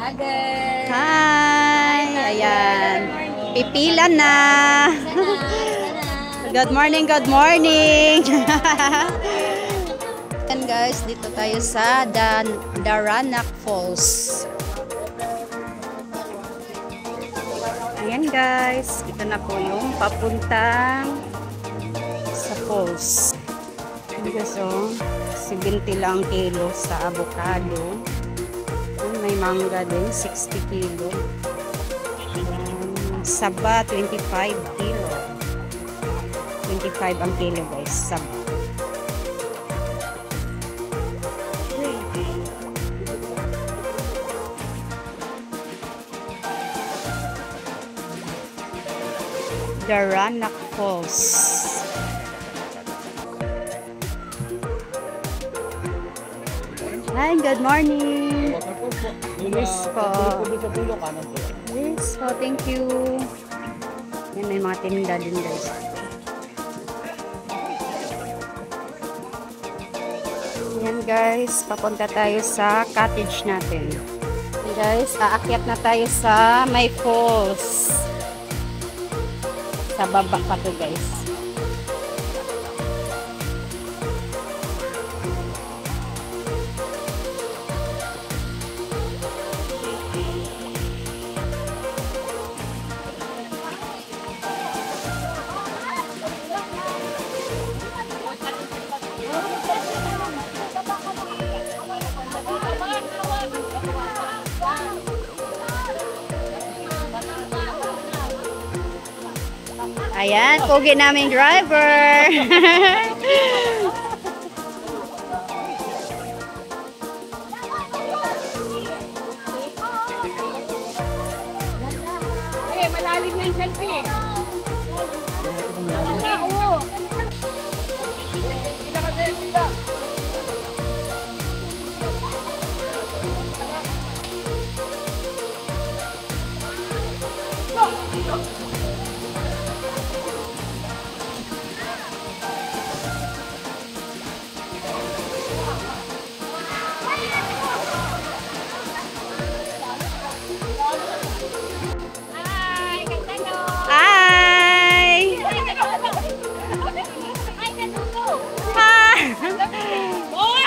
vlogger. Hi! Ayan. Pipila na. Good morning, good morning. And guys, dito tayo sa Daranac Falls. Ayan guys, ito na po yung papuntang sa falls. Ayan guys, oh, 70 lang kilo sa avocado. May mangga din, 60 kilo. Saba, 25 kilo. 25 ang kilo guys, saba. Daranac Falls. Hi, good morning. Yes po. Yes po, thank you. Yan, may mga tinda din guys. Yan guys, papunta tayo sa cottage natin. Yan guys, aakyat na tayo sa may falls. Sa baba pa to guys. Ayan, pogi namin driver. Hey, malalim na yung selfie.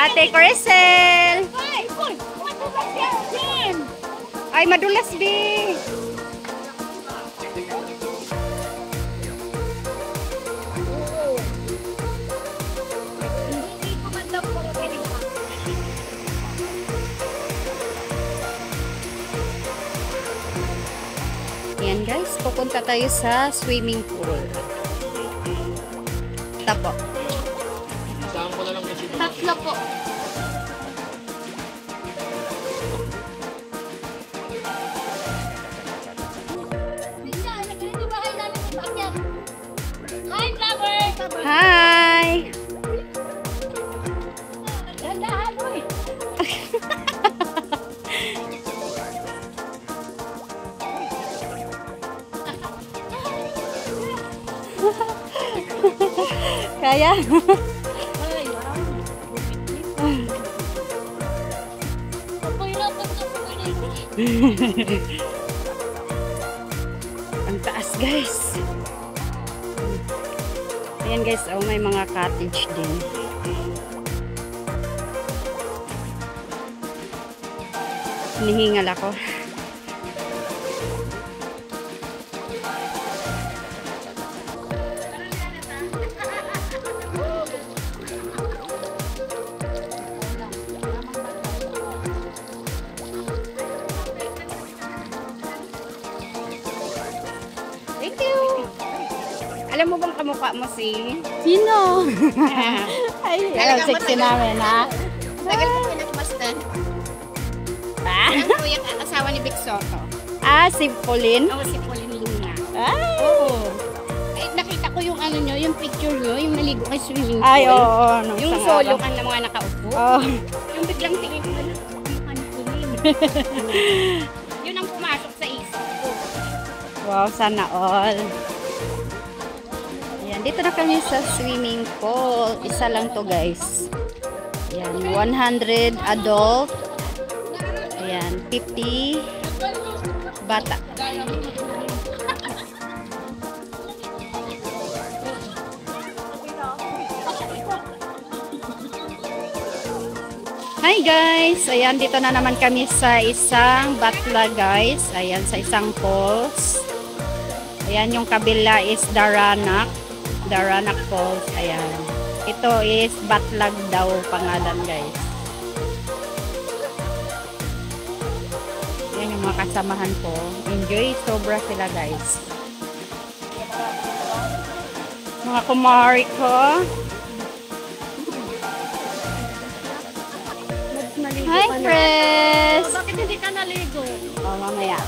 Ate Crisel. Ay, madulas bi. Yan guys, pupunta tayo sa swimming pool. Tapo. Tatlo po. Hi, vlogger! Hi! Dahan-dahan, uy! Kaya? Ang taas guys. Ayan guys, oh, may mga cottage din. Hinihingal ako. Thank you. Alam mo bang kamukha mo si? Sino? Ay, alam, sexy namin, ha? Tagal ko pinagmastan. Yan po yung asawa ni Vic Soto. Ah, si Pauline? Oo, si Pauline Luna. Ay, Oo. Ay, nakita ko yung ano nyo, yung picture nyo, yung naligo kay swimming pool. ay, oo. Nung Yung isang solo araw. ka na mga nakaupo. Oh. Yung biglang tingin ko na kamukha ni Pauline. Yun ang pumasok sa isip ko. Wow, sana all. Ayan, dito na kami sa swimming pool. Isa lang to guys. Ayan, 100 adult. Ayan, 50 bata. Hi guys! Ayan, dito na naman kami sa isang batla guys. Ayan, sa isang falls. Ayan, yung kabila is Daranak. Daranak Falls. Ayan. Ito is Batlag daw pangalan guys. Ayan yung mga kasamahan ko. Enjoy sobra sila guys. Mga kumari ko. Hi, Chris! Bakit hindi ka naligo? Oh, mamaya.